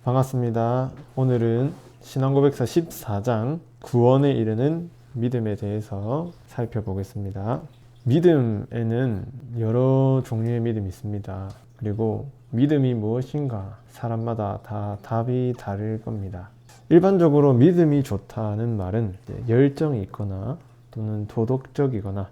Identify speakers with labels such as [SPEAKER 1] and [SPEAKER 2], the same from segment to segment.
[SPEAKER 1] 반갑습니다. 오늘은 신앙고백서 14장 구원에 이르는 믿음에 대해서 살펴보겠습니다. 믿음에는 여러 종류의 믿음이 있습니다. 그리고 믿음이 무엇인가 사람마다 다 답이 다를 겁니다. 일반적으로 믿음이 좋다는 말은 열정이 있거나 또는 도덕적이거나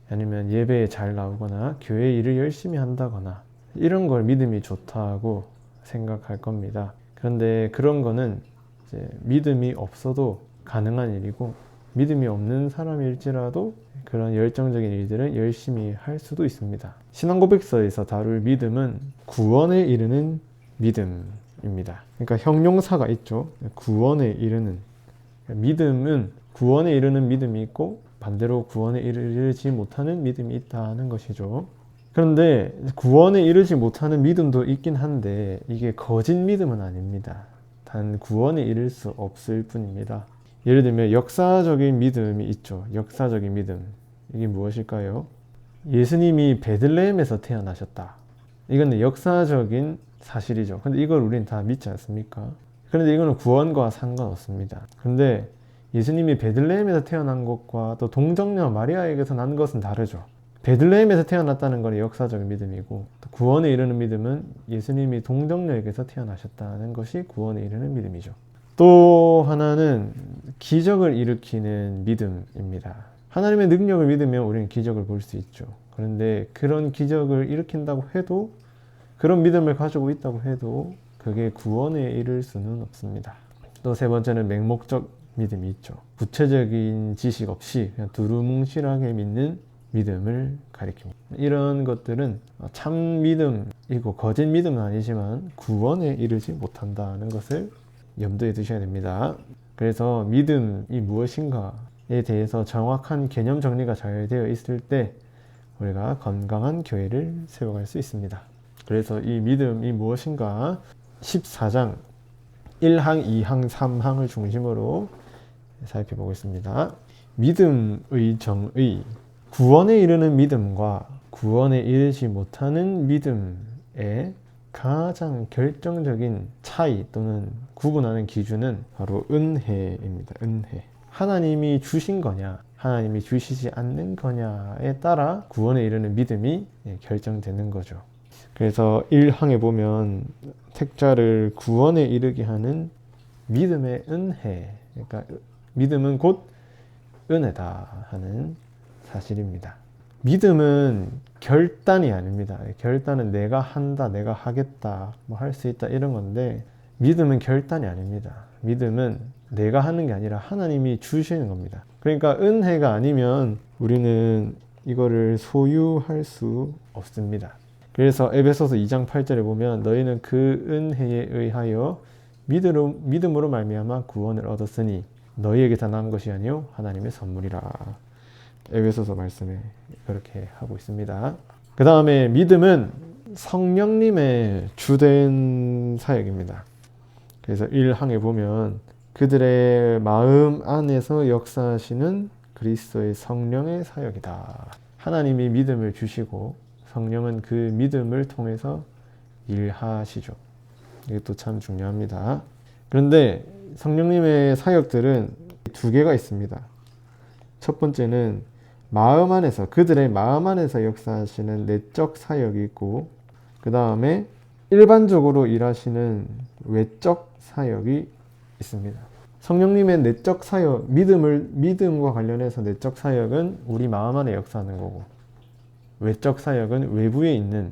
[SPEAKER 1] 아니면 예배에 잘 나오거나 교회 일을 열심히 한다거나 이런 걸 믿음이 좋다고 생각할 겁니다. 그런데 그런 거는 이제 믿음이 없어도 가능한 일이고 믿음이 없는 사람일지라도 그런 열정적인 일들을 열심히 할 수도 있습니다. 신앙고백서에서 다룰 믿음은 구원에 이르는 믿음입니다. 그러니까 형용사가 있죠. 구원에 이르는 믿음은 구원에 이르는 믿음이 있고 반대로 구원에 이르지 못하는 믿음이 있다는 것이죠. 그런데 구원에 이르지 못하는 믿음도 있긴 한데 이게 거짓 믿음은 아닙니다. 단 구원에 이를 수 없을 뿐입니다. 예를 들면 역사적인 믿음이 있죠. 역사적인 믿음. 이게 무엇일까요? 예수님이 베들레헴에서 태어나셨다. 이건 역사적인 사실이죠. 근데 이걸 우리는 다 믿지 않습니까? 그런데 이거는 구원과 상관없습니다. 근데 예수님이 베들레헴에서 태어난 것과 또 동정녀 마리아에게서 난 것은 다르죠. 베들레헴에서 태어났다는 건 역사적인 믿음이고 구원에 이르는 믿음은 예수님이 동정녀에게서 태어나셨다는 것이 구원에 이르는 믿음이죠. 또 하나는 기적을 일으키는 믿음입니다. 하나님의 능력을 믿으면 우리는 기적을 볼 수 있죠. 그런데 그런 기적을 일으킨다고 해도 그런 믿음을 가지고 있다고 해도 그게 구원에 이를 수는 없습니다. 또 세 번째는 맹목적 믿음이 있죠. 구체적인 지식 없이 그냥 두루뭉실하게 믿는 믿음을 가리킵니다. 이런 것들은 참 믿음이고 거짓 믿음은 아니지만 구원에 이르지 못한다는 것을 염두에 두셔야 됩니다. 그래서 믿음이 무엇인가에 대해서 정확한 개념 정리가 잘 되어 있을 때 우리가 건강한 교회를 세워갈 수 있습니다. 그래서 이 믿음이 무엇인가 14장 1항, 2항, 3항을 중심으로 살펴보겠습니다. 믿음의 정의, 구원에 이르는 믿음과 구원에 이르지 못하는 믿음의 가장 결정적인 차이 또는 구분하는 기준은 바로 은혜입니다. 은혜. 하나님이 주신 거냐, 하나님이 주시지 않는 거냐에 따라 구원에 이르는 믿음이 결정되는 거죠. 그래서 1항에 보면 택자를 구원에 이르게 하는 믿음의 은혜, 그러니까 믿음은 곧 은혜다 하는 사실입니다. 믿음은 결단이 아닙니다. 결단은 내가 한다, 내가 하겠다, 뭐 할 수 있다 이런 건데 믿음은 결단이 아닙니다. 믿음은 내가 하는 게 아니라 하나님이 주시는 겁니다. 그러니까 은혜가 아니면 우리는 이거를 소유할 수 없습니다. 그래서 에베소서 2장 8절에 보면 너희는 그 은혜에 의하여 믿음으로 말미암아 구원을 얻었으니 너희에게서 난 것이 아니요 하나님의 선물이라. 에베소서 말씀에 그렇게 하고 있습니다. 그 다음에 믿음은 성령님의 주된 사역입니다. 그래서 1항에 보면 그들의 마음 안에서 역사하시는 그리스도의 성령의 사역이다. 하나님이 믿음을 주시고 성령은 그 믿음을 통해서 일하시죠. 이것도 참 중요합니다. 그런데 성령님의 사역들은 두 개가 있습니다. 첫 번째는 마음 안에서, 그들의 마음 안에서 역사하시는 내적 사역이 있고, 그 다음에 일반적으로 일하시는 외적 사역이 있습니다. 성령님의 내적 사역, 믿음과 관련해서 내적 사역은 우리 마음 안에 역사하는 거고, 외적 사역은 외부에 있는,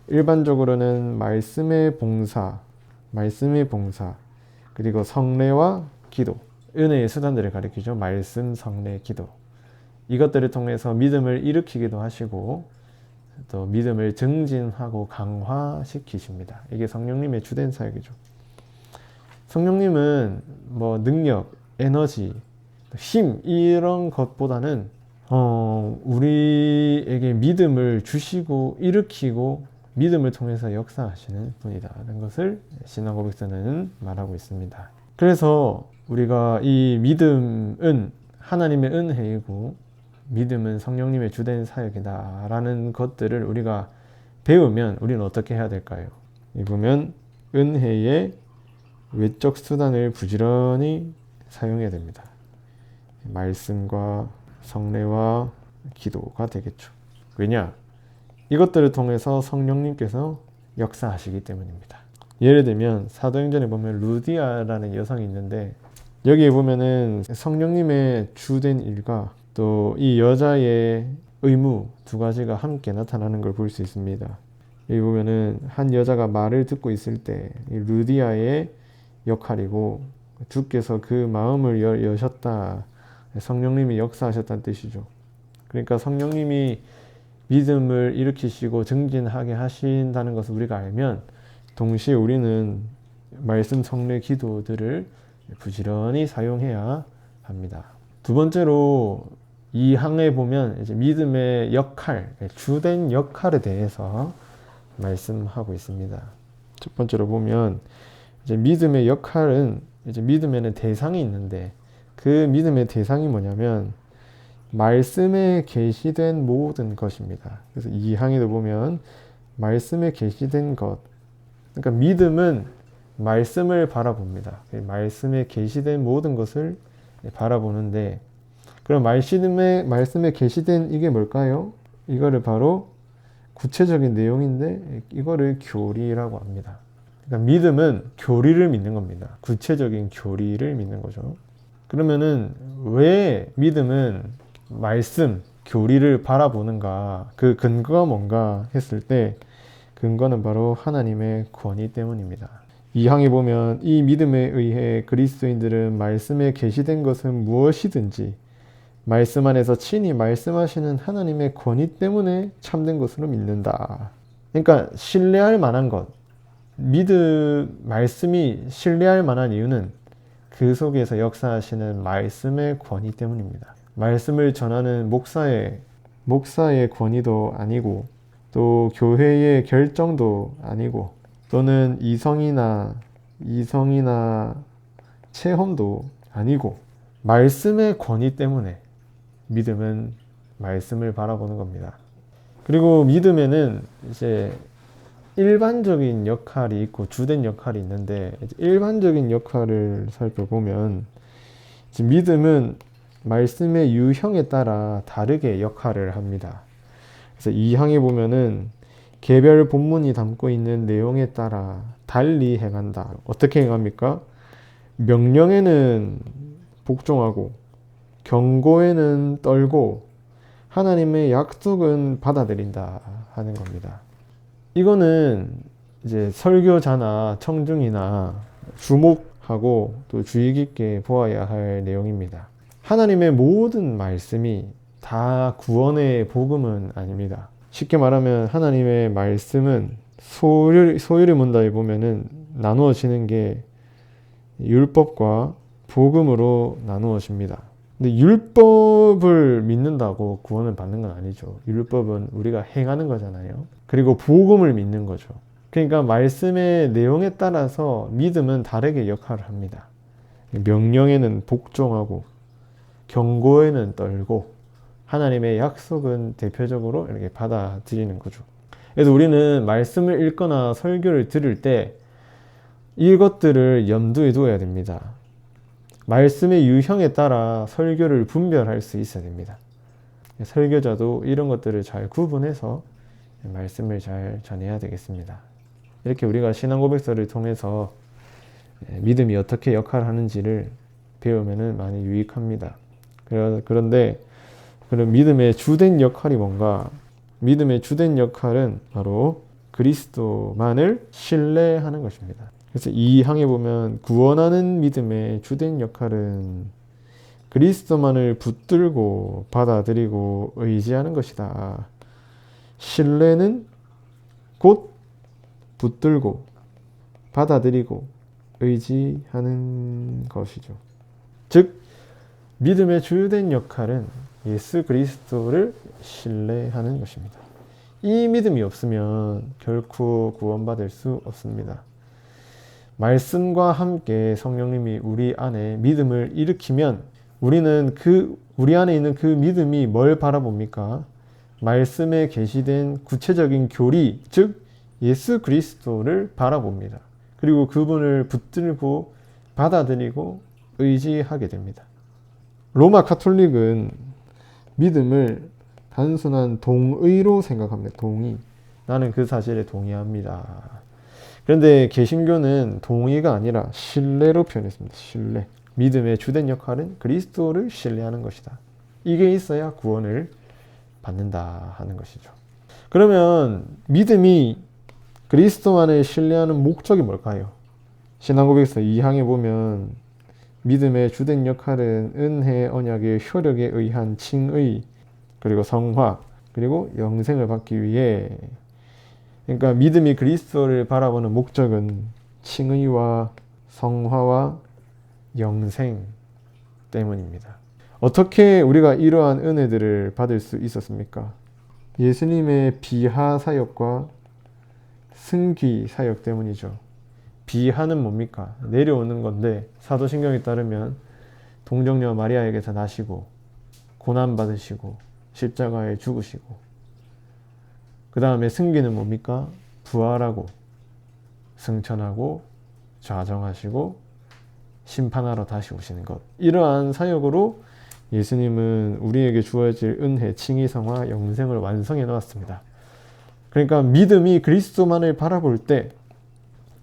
[SPEAKER 1] 일반적으로는 말씀의 봉사, 그리고 성례와 기도, 은혜의 수단들을 가리키죠. 말씀, 성례, 기도. 이것들을 통해서 믿음을 일으키기도 하시고 또 믿음을 증진하고 강화시키십니다. 이게 성령님의 주된 사역이죠. 성령님은 뭐 능력, 에너지, 힘 이런 것보다는 우리에게 믿음을 주시고 일으키고 믿음을 통해서 역사하시는 분이다라는 것을 신앙고백서는 말하고 있습니다. 그래서 우리가 이 믿음은 하나님의 은혜이고 믿음은 성령님의 주된 사역이다 라는 것들을 우리가 배우면 우리는 어떻게 해야 될까요? 보면 은혜의 외적 수단을 부지런히 사용해야 됩니다. 말씀과 성례와 기도가 되겠죠. 왜냐? 이것들을 통해서 성령님께서 역사하시기 때문입니다. 예를 들면 사도행전에 보면 루디아라는 여성이 있는데, 여기에 보면은 성령님의 주된 일과 또 이 여자의 의무 두 가지가 함께 나타나는 걸 볼 수 있습니다. 여기 보면은 한 여자가 말을 듣고 있을 때 이 루디아의 역할이고, 주께서 그 마음을 여셨다, 성령님이 역사하셨다는 뜻이죠. 그러니까 성령님이 믿음을 일으키시고 증진하게 하신다는 것을 우리가 알면, 동시에 우리는 말씀 성례 기도들을 부지런히 사용해야 합니다. 두 번째로 이 항에 보면 이제 믿음의 역할, 주된 역할에 대해서 말씀하고 있습니다. 첫 번째로 보면 이제 믿음의 역할은, 이제 믿음에는 대상이 있는데, 그 믿음의 대상이 뭐냐면 말씀에 계시된 모든 것입니다. 그래서 이 항에도 보면 말씀에 계시된 것, 그러니까 믿음은 말씀을 바라봅니다. 말씀에 계시된 모든 것을 바라보는데, 그럼 말씀에 계시된 이게 뭘까요? 이거를 바로 구체적인 내용인데, 이거를 교리라고 합니다. 그러니까 믿음은 교리를 믿는 겁니다. 구체적인 교리를 믿는 거죠. 그러면은 왜 믿음은 말씀, 교리를 바라보는가? 그 근거가 뭔가 했을 때, 근거는 바로 하나님의 권위 때문입니다. 이 항에 보면 이 믿음에 의해 그리스도인들은 말씀에 계시된 것은 무엇이든지 말씀 안에서 친히 말씀하시는 하나님의 권위 때문에 참된 것으로 믿는다. 그러니까 신뢰할 만한 것, 말씀이 신뢰할 만한 이유는 그 속에서 역사하시는 말씀의 권위 때문입니다. 말씀을 전하는 목사의 권위도 아니고, 또 교회의 결정도 아니고, 또는 이성이나 체험도 아니고, 말씀의 권위 때문에 믿음은 말씀을 바라보는 겁니다. 그리고 믿음에는 이제 일반적인 역할이 있고 주된 역할이 있는데, 일반적인 역할을 살펴보면 믿음은 말씀의 유형에 따라 다르게 역할을 합니다. 그래서 이 항에 보면은 개별 본문이 담고 있는 내용에 따라 달리 행한다. 어떻게 행합니까? 명령에는 복종하고, 경고에는 떨고, 하나님의 약속은 받아들인다 하는 겁니다. 이거는 이제 설교자나 청중이나 주목하고 또 주의 깊게 보아야 할 내용입니다. 하나님의 모든 말씀이 다 구원의 복음은 아닙니다. 쉽게 말하면 하나님의 말씀은 소유리 문답에 보면은 나누어지는 게 율법과 복음으로 나누어집니다. 근데 율법을 믿는다고 구원을 받는 건 아니죠. 율법은 우리가 행하는 거잖아요. 그리고 복음을 믿는 거죠. 그러니까 말씀의 내용에 따라서 믿음은 다르게 역할을 합니다. 명령에는 복종하고, 경고에는 떨고, 하나님의 약속은 대표적으로 이렇게 받아들이는 거죠. 그래서 우리는 말씀을 읽거나 설교를 들을 때 이것들을 염두에 두어야 됩니다. 말씀의 유형에 따라 설교를 분별할 수 있어야 됩니다. 설교자도 이런 것들을 잘 구분해서 말씀을 잘 전해야 되겠습니다. 이렇게 우리가 신앙 고백서를 통해서 믿음이 어떻게 역할을 하는지를 배우면 많이 유익합니다. 그런데 그럼 믿음의 주된 역할이 뭔가? 믿음의 주된 역할은 바로 그리스도만을 신뢰하는 것입니다. 그래서 이 항에 보면 구원하는 믿음의 주된 역할은 그리스도만을 붙들고 받아들이고 의지하는 것이다. 신뢰는 곧 붙들고 받아들이고 의지하는 것이죠. 즉 믿음의 주된 역할은 예수 그리스도를 신뢰하는 것입니다. 이 믿음이 없으면 결코 구원받을 수 없습니다. 말씀과 함께 성령님이 우리 안에 믿음을 일으키면 우리는 우리 안에 있는 그 믿음이 뭘 바라봅니까? 말씀에 계시된 구체적인 교리, 즉 예수 그리스도를 바라봅니다. 그리고 그분을 붙들고 받아들이고 의지하게 됩니다. 로마 가톨릭은 믿음을 단순한 동의로 생각합니다. 동의. 나는 그 사실에 동의합니다. 그런데 개신교는 동의가 아니라 신뢰로 표현했습니다. 신뢰. 믿음의 주된 역할은 그리스도를 신뢰하는 것이다. 이게 있어야 구원을 받는다 하는 것이죠. 그러면 믿음이 그리스도만을 신뢰하는 목적이 뭘까요? 신앙고백서 2항에 보면 믿음의 주된 역할은 은혜, 언약의 효력에 의한 칭의, 그리고 성화, 그리고 영생을 받기 위해, 그러니까 믿음이 그리스도를 바라보는 목적은 칭의와 성화와 영생 때문입니다. 어떻게 우리가 이러한 은혜들을 받을 수 있었습니까? 예수님의 비하 사역과 승귀 사역 때문이죠. 비하는 뭡니까? 내려오는 건데 사도신경에 따르면 동정녀 마리아에게서 나시고 고난받으시고 십자가에 죽으시고, 그 다음에 승귀는 뭡니까? 부활하고 승천하고 좌정하시고 심판하러 다시 오시는 것. 이러한 사역으로 예수님은 우리에게 주어질 은혜, 칭의, 성화, 영생을 완성해 놓았습니다. 그러니까 믿음이 그리스도만을 바라볼 때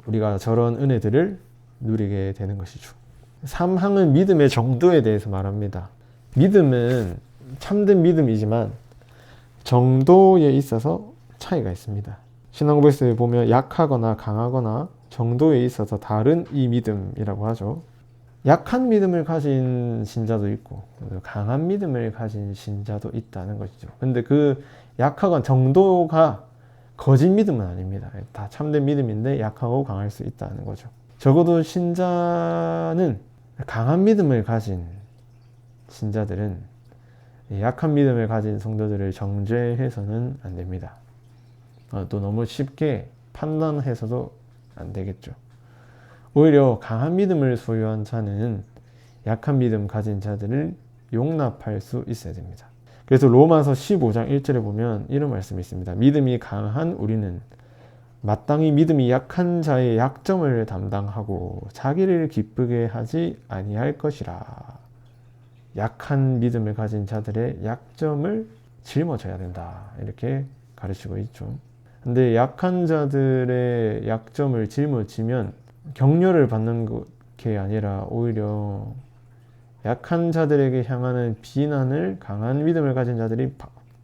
[SPEAKER 1] 우리가 저런 은혜들을 누리게 되는 것이죠. 3항은 믿음의 정도에 대해서 말합니다. 믿음은 참된 믿음이지만 정도에 있어서 차이가 있습니다. 신앙고백서에 보면 약하거나 강하거나 정도에 있어서 다른 이 믿음이라고 하죠. 약한 믿음을 가진 신자도 있고 강한 믿음을 가진 신자도 있다는 것이죠. 근데 그 약하건 정도가 거짓 믿음은 아닙니다. 다 참된 믿음인데 약하고 강할 수 있다는 거죠. 적어도 신자는 강한 믿음을 가진 신자들은 약한 믿음을 가진 성도들을 정죄해서는 안 됩니다. 또 너무 쉽게 판단해서도 안 되겠죠. 오히려 강한 믿음을 소유한 자는 약한 믿음 가진 자들을 용납할 수 있어야 됩니다. 그래서 로마서 15장 1절에 보면 이런 말씀이 있습니다. 믿음이 강한 우리는 마땅히 믿음이 약한 자의 약점을 담당하고 자기를 기쁘게 하지 아니할 것이라. 약한 믿음을 가진 자들의 약점을 짊어져야 된다. 이렇게 가르치고 있죠. 근데 약한 자들의 약점을 짊어지면 격려를 받는 게 아니라 오히려 약한 자들에게 향하는 비난을 강한 믿음을 가진 자들이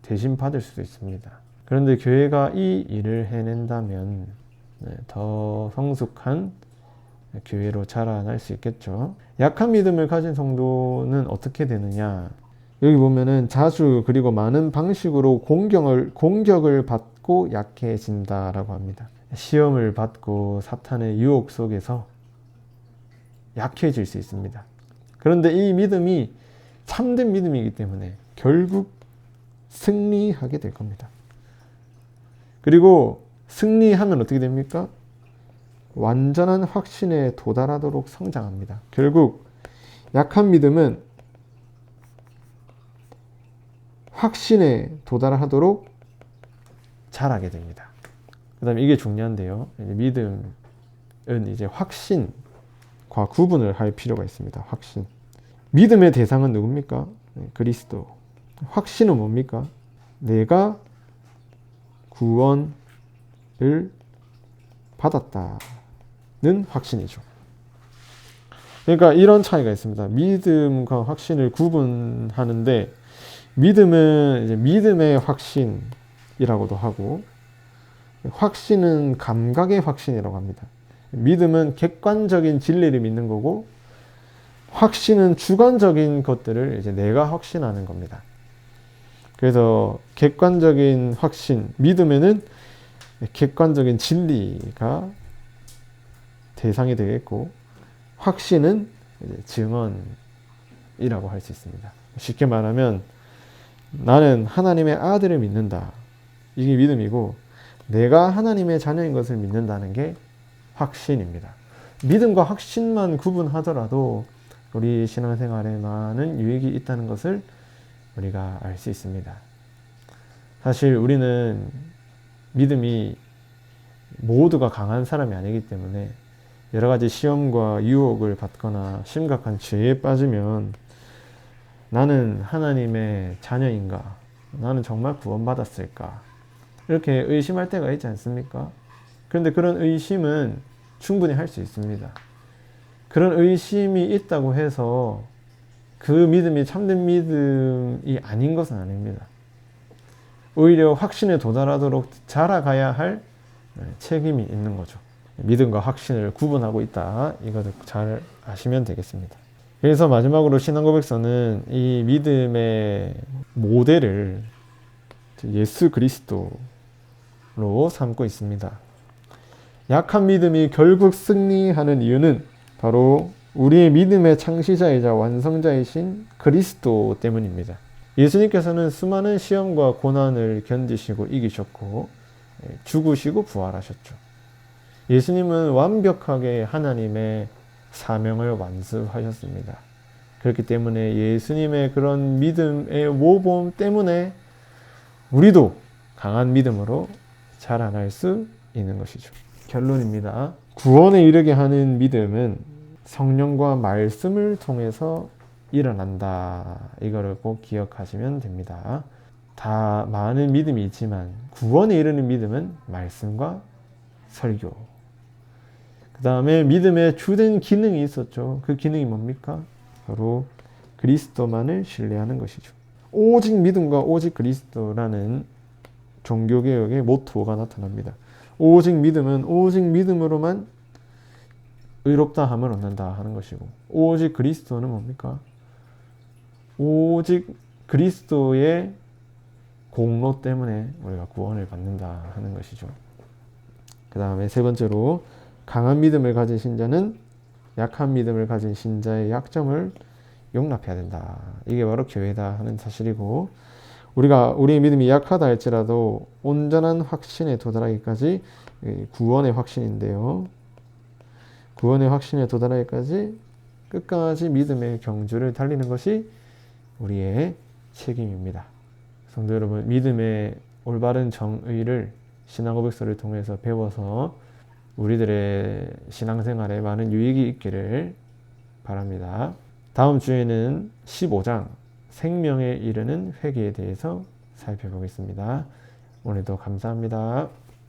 [SPEAKER 1] 대신 받을 수도 있습니다. 그런데 교회가 이 일을 해낸다면 더 성숙한 교회로 자라날 수 있겠죠. 약한 믿음을 가진 성도는 어떻게 되느냐? 여기 보면은 자주 그리고 많은 방식으로 공격을 받고 약해진다라고 합니다. 시험을 받고 사탄의 유혹 속에서 약해질 수 있습니다. 그런데 이 믿음이 참된 믿음이기 때문에 결국 승리하게 될 겁니다. 그리고 승리하면 어떻게 됩니까? 완전한 확신에 도달하도록 성장합니다. 결국 약한 믿음은 확신에 도달하도록 자라게 됩니다. 그 다음에 이게 중요한데요. 믿음은 이제 확신과 구분을 할 필요가 있습니다. 확신. 믿음의 대상은 누굽니까? 그리스도. 확신은 뭡니까? 내가 구원을 받았다는 확신이죠. 그러니까 이런 차이가 있습니다. 믿음과 확신을 구분하는데 믿음은 이제 믿음의 확신이라고도 하고 확신은 감각의 확신이라고 합니다. 믿음은 객관적인 진리를 믿는 거고 확신은 주관적인 것들을 이제 내가 확신하는 겁니다. 그래서 객관적인 확신, 믿음에는 객관적인 진리가 대상이 되겠고 확신은 이제 증언이라고 할 수 있습니다. 쉽게 말하면 나는 하나님의 아들을 믿는다. 이게 믿음이고 내가 하나님의 자녀인 것을 믿는다는 게 확신입니다. 믿음과 확신만 구분하더라도 우리 신앙생활에 많은 유익이 있다는 것을 우리가 알 수 있습니다. 사실 우리는 믿음이 모두가 강한 사람이 아니기 때문에 여러 가지 시험과 유혹을 받거나 심각한 죄에 빠지면 나는 하나님의 자녀인가? 나는 정말 구원받았을까? 이렇게 의심할 때가 있지 않습니까? 그런데 그런 의심은 충분히 할 수 있습니다. 그런 의심이 있다고 해서 그 믿음이 참된 믿음이 아닌 것은 아닙니다. 오히려 확신에 도달하도록 자라가야 할 책임이 있는 거죠. 믿음과 확신을 구분하고 있다. 이것을 잘 아시면 되겠습니다. 그래서 마지막으로 신앙고백서는 이 믿음의 모델을 예수 그리스도로 삼고 있습니다. 약한 믿음이 결국 승리하는 이유는 바로 우리의 믿음의 창시자이자 완성자이신 그리스도 때문입니다. 예수님께서는 수많은 시험과 고난을 견디시고 이기셨고 죽으시고 부활하셨죠. 예수님은 완벽하게 하나님의 사명을 완수하셨습니다. 그렇기 때문에 예수님의 그런 믿음의 모범 때문에 우리도 강한 믿음으로 자라날 수 있는 것이죠. 결론입니다. 구원에 이르게 하는 믿음은 성령과 말씀을 통해서 일어난다. 이거를 꼭 기억하시면 됩니다. 다 많은 믿음이 있지만 구원에 이르는 믿음은 말씀과 설교. 그 다음에 믿음의 주된 기능이 있었죠. 그 기능이 뭡니까? 바로 그리스도만을 신뢰하는 것이죠. 오직 믿음과 오직 그리스도라는 종교개혁의 모토가 나타납니다. 오직 믿음은 오직 믿음으로만 의롭다함을 얻는다 하는 것이고, 오직 그리스도는 뭡니까? 오직 그리스도의 공로 때문에 우리가 구원을 받는다 하는 것이죠. 그 다음에 세 번째로 강한 믿음을 가진 신자는 약한 믿음을 가진 신자의 약점을 용납해야 된다. 이게 바로 교회다 하는 사실이고, 우리의 믿음이 약하다 할지라도 온전한 확신에 도달하기까지 구원의 확신인데요. 구원의 확신에 도달하기까지 끝까지 믿음의 경주를 달리는 것이 우리의 책임입니다. 성도 여러분, 믿음의 올바른 정의를 신앙고백서를 통해서 배워서 우리들의 신앙생활에 많은 유익이 있기를 바랍니다. 다음 주에는 15장 생명에 이르는 회개에 대해서 살펴보겠습니다. 오늘도 감사합니다.